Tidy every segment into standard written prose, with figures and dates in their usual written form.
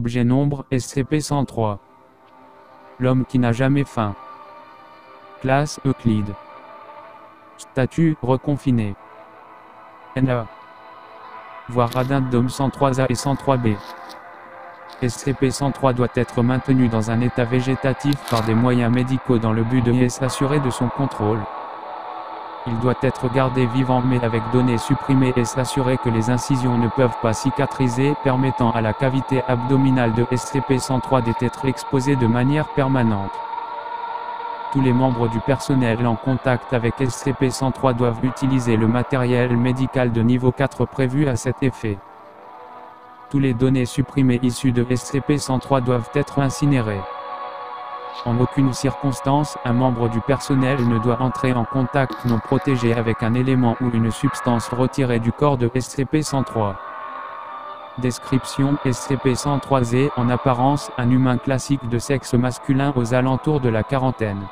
Objet nombre SCP-103. L'homme qui n'a jamais faim. Classe Euclide. Statut reconfiné. NA. Voir Addendum 103A et 103B. SCP-103 doit être maintenu dans un état végétatif par des moyens médicaux dans le but de s'assurer de son contrôle. Il doit être gardé vivant mais avec données supprimées et s'assurer que les incisions ne peuvent pas cicatriser, permettant à la cavité abdominale de SCP-103 d'être exposée de manière permanente. Tous les membres du personnel en contact avec SCP-103 doivent utiliser le matériel médical de niveau 4 prévu à cet effet. Toutes les données supprimées issues de SCP-103 doivent être incinérées. En aucune circonstance, un membre du personnel ne doit entrer en contact non protégé avec un élément ou une substance retirée du corps de SCP-103. Description: SCP-103-Z, en apparence, un humain classique de sexe masculin aux alentours de la quarantaine.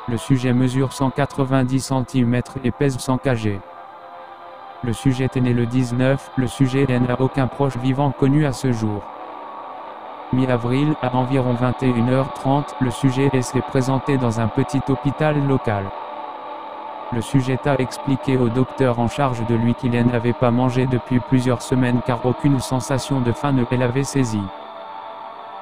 Le sujet mesure 190 cm et pèse 100 kg. Le sujet est né le 19, le sujet n'a aucun proche vivant connu à ce jour. Mi-avril, à environ 21h30, le sujet s'est présenté dans un petit hôpital local. Le sujet a expliqué au docteur en charge de lui qu'il n'avait pas mangé depuis plusieurs semaines car aucune sensation de faim ne l'avait saisi.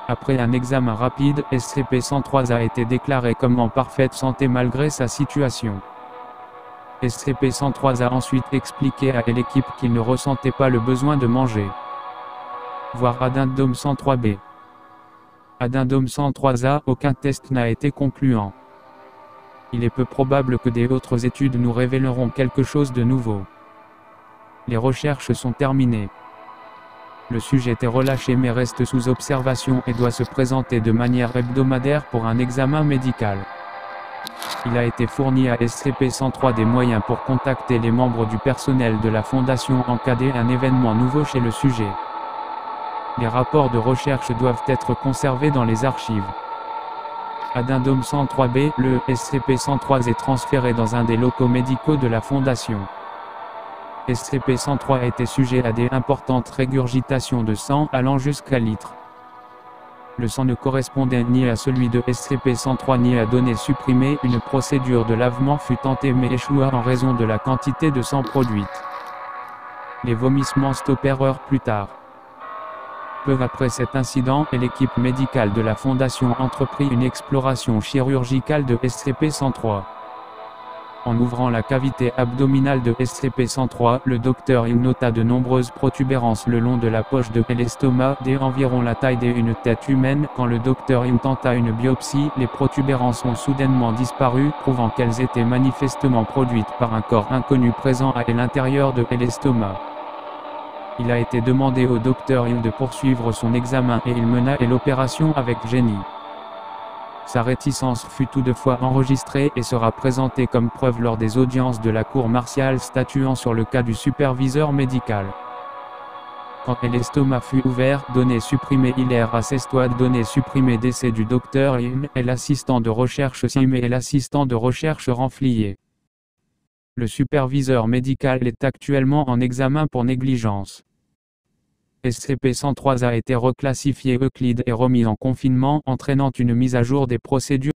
Après un examen rapide, SCP-103 a été déclaré comme en parfaite santé malgré sa situation. SCP-103 a ensuite expliqué à l'équipe qu'il ne ressentait pas le besoin de manger. Voir Addendum 103B. Addendum 103A, aucun test n'a été concluant. Il est peu probable que des autres études nous révéleront quelque chose de nouveau. Les recherches sont terminées. Le sujet est relâché mais reste sous observation et doit se présenter de manière hebdomadaire pour un examen médical. Il a été fourni à SCP-103 des moyens pour contacter les membres du personnel de la Fondation en cas d'un événement nouveau chez le sujet. Les rapports de recherche doivent être conservés dans les archives. Addendum 103B, le SCP-103 est transféré dans un des locaux médicaux de la Fondation. SCP-103 était sujet à des importantes régurgitations de sang allant jusqu'à litres. Le sang ne correspondait ni à celui de SCP-103 ni à données supprimées. Une procédure de lavement fut tentée mais échoua en raison de la quantité de sang produite. Les vomissements stoppèrent heures plus tard. Peu après cet incident, l'équipe médicale de la Fondation entreprit une exploration chirurgicale de SCP-103. En ouvrant la cavité abdominale de SCP-103, le docteur nota de nombreuses protubérances le long de la poche de l'estomac, d'environ la taille d'une tête humaine. Quand le docteur tenta une biopsie, les protubérances ont soudainement disparu, prouvant qu'elles étaient manifestement produites par un corps inconnu présent à l'intérieur de l'estomac. Il a été demandé au docteur de poursuivre son examen et il mena l'opération avec génie. Sa réticence fut toutefois enregistrée et sera présentée comme preuve lors des audiences de la cour martiale statuant sur le cas du superviseur médical. Quand l'estomac fut ouvert, données supprimées hilaire assestoi données supprimées décès du docteur et l'assistant de recherche Sim et l'assistant de recherche Renflier. Le superviseur médical est actuellement en examen pour négligence. SCP-103 a été reclassifié Euclide et remis en confinement, entraînant une mise à jour des procédures